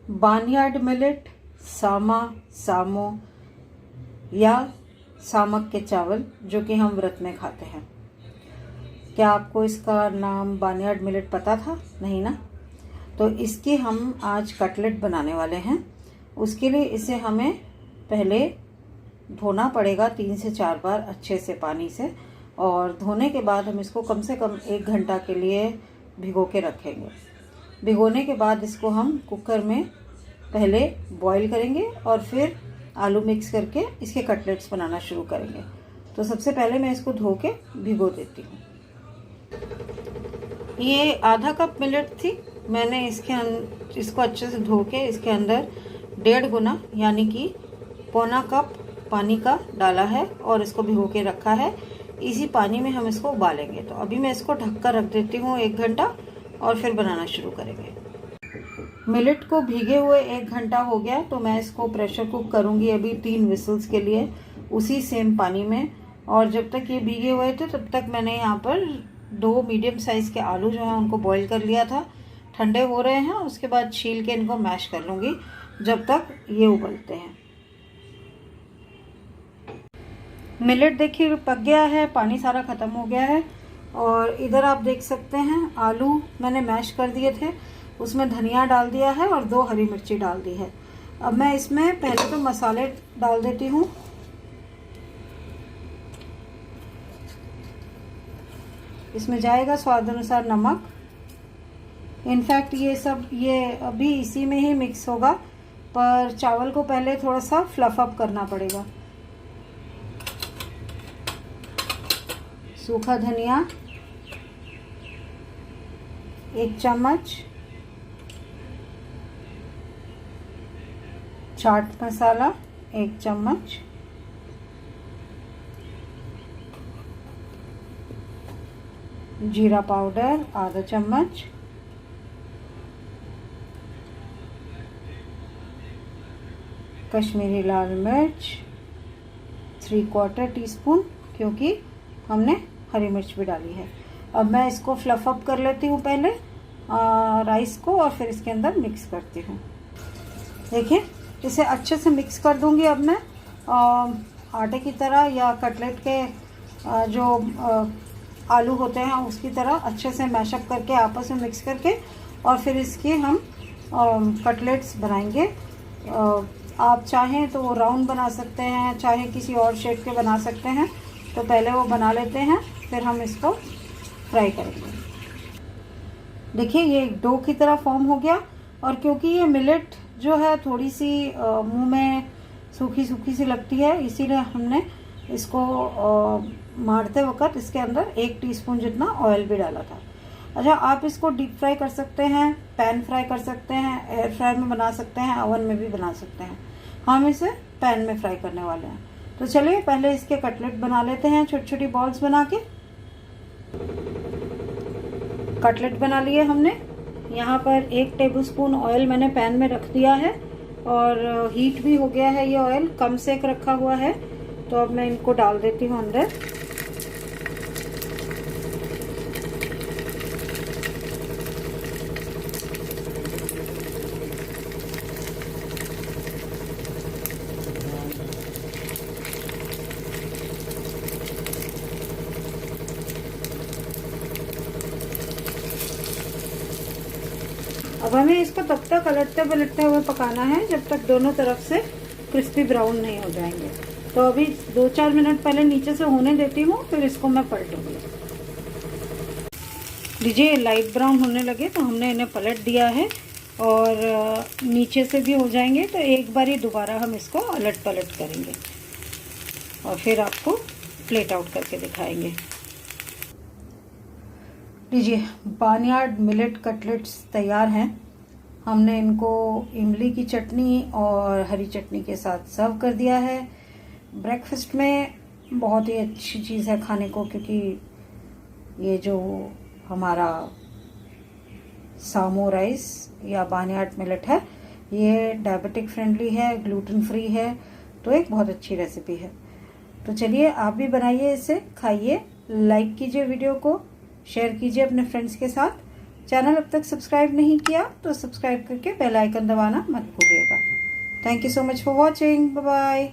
Barnyard millet, सामा, सामो या सामक के चावल जो कि हम व्रत में खाते हैं। क्या आपको इसका नाम बार्नयार्ड मिलेट पता था? नहीं ना? तो इसके हम आज कटलेट बनाने वाले हैं। उसके लिए इसे हमें पहले धोना पड़ेगा 3 से 4 बार अच्छे से पानी से, और धोने के बाद हम इसको कम से कम 1 घंटा के लिए भिगो के रखेंगे। भिगोने के बाद इसको हम कुकर में पहले बॉईल करेंगे और फिर आलू मिक्स करके इसके कटलेट्स बनाना शुरू करेंगे। तो सबसे पहले मैं इसको धो के भिगो देती हूँ। ये आधा कप मिलेट थी। मैंने इसको अच्छे से धो के इसके अंदर 1.5 गुना यानी कि पौना कप पानी का डाला है और इसको भिगो के रखा है। इसी पानी में हम इसको उबालेंगे। तो अभी मैं इसको ढककर रख देती हूँ 1 घंटा और फिर बनाना शुरू करेंगे। मिलेट को भीगे हुए 1 घंटा हो गया, तो मैं इसको प्रेशर कुक करूँगी अभी 3 विसल्स के लिए उसी सेम पानी में। और जब तक ये भीगे हुए थे तब तक मैंने यहाँ पर 2 मीडियम साइज़ के आलू जो हैं उनको बॉईल कर लिया था। ठंडे हो रहे हैं, उसके बाद छील के इनको मैश कर लूँगी जब तक ये उबलते हैं। मिलेट देखिए पक गया है, पानी सारा ख़त्म हो गया है। और इधर आप देख सकते हैं आलू मैंने मैश कर दिए थे, उसमें धनिया डाल दिया है और 2 हरी मिर्ची डाल दी है। अब मैं इसमें पहले तो मसाले डाल देती हूँ। इसमें जाएगा स्वाद अनुसार नमक। इनफैक्ट ये अभी इसी में ही मिक्स होगा, पर चावल को पहले थोड़ा सा फ्लफ अप करना पड़ेगा। सूखा धनिया 1 चम्मच, चाट मसाला 1 चम्मच, जीरा पाउडर आधा चम्मच, कश्मीरी लाल मिर्च 3/4 टीस्पून, क्योंकि हमने हरी मिर्च भी डाली है। अब मैं इसको फ्लफ अप कर लेती हूँ पहले राइस को, और फिर इसके अंदर मिक्स करती हूँ। देखिए इसे अच्छे से मिक्स कर दूँगी। अब मैं आटे की तरह या कटलेट के जो आलू होते हैं उसकी तरह अच्छे से मैशअप करके आपस में मिक्स करके, और फिर इसके हम कटलेट्स बनाएंगे। आप चाहें तो वो राउंड बना सकते हैं, चाहे किसी और शेप के बना सकते हैं। तो पहले वो बना लेते हैं, फिर हम इसको फ्राई करेंगे। देखिए ये डो की तरह फॉर्म हो गया, और क्योंकि ये मिलेट जो है थोड़ी सी मुंह में सूखी सूखी सी लगती है, इसीलिए हमने इसको मारते वक्त इसके अंदर 1 टीस्पून जितना ऑयल भी डाला था। अच्छा, आप इसको डीप फ्राई कर सकते हैं, पैन फ्राई कर सकते हैं, एयर फ्राई में बना सकते हैं, ओवन में भी बना सकते हैं। हम इसे पैन में फ्राई करने वाले हैं। तो चलिए पहले इसके कटलेट बना लेते हैं, छोटी छोटी बॉल्स बना के। कटलेट बना लिए हमने। यहाँ पर 1 टेबलस्पून ऑयल मैंने पैन में रख दिया है, और हीट भी हो गया है। ये ऑयल कम सेक रखा हुआ है। तो अब मैं इनको डाल देती हूँ अंदर। अब हमें इसको तब तक पलटते पलटते हुए पकाना है जब तक दोनों तरफ से क्रिस्पी ब्राउन नहीं हो जाएंगे। तो अभी 2-4 मिनट पहले नीचे से होने देती हूँ, फिर इसको मैं पलटूंगी। लीजिए लाइट ब्राउन होने लगे तो हमने इन्हें पलट दिया है, और नीचे से भी हो जाएंगे। तो एक बार ही दोबारा हम इसको अलट पलट करेंगे और फिर आपको प्लेट आउट करके दिखाएंगे। लीजिए बार्नयार्ड मिलेट कटलेट्स तैयार हैं। हमने इनको इमली की चटनी और हरी चटनी के साथ सर्व कर दिया है। ब्रेकफास्ट में बहुत ही अच्छी चीज़ है खाने को, क्योंकि ये जो हमारा सामो राइस या बार्नयार्ड मिलेट है, ये डायबिटिक फ्रेंडली है, ग्लूटेन फ्री है, तो एक बहुत अच्छी रेसिपी है। तो चलिए आप भी बनाइए, इसे खाइए, लाइक कीजिए वीडियो को, शेयर कीजिए अपने फ्रेंड्स के साथ, चैनल अब तक सब्सक्राइब नहीं किया तो सब्सक्राइब करके बेल आइकन दबाना मत भूलिएगा। Thank you so much for watching. Bye bye.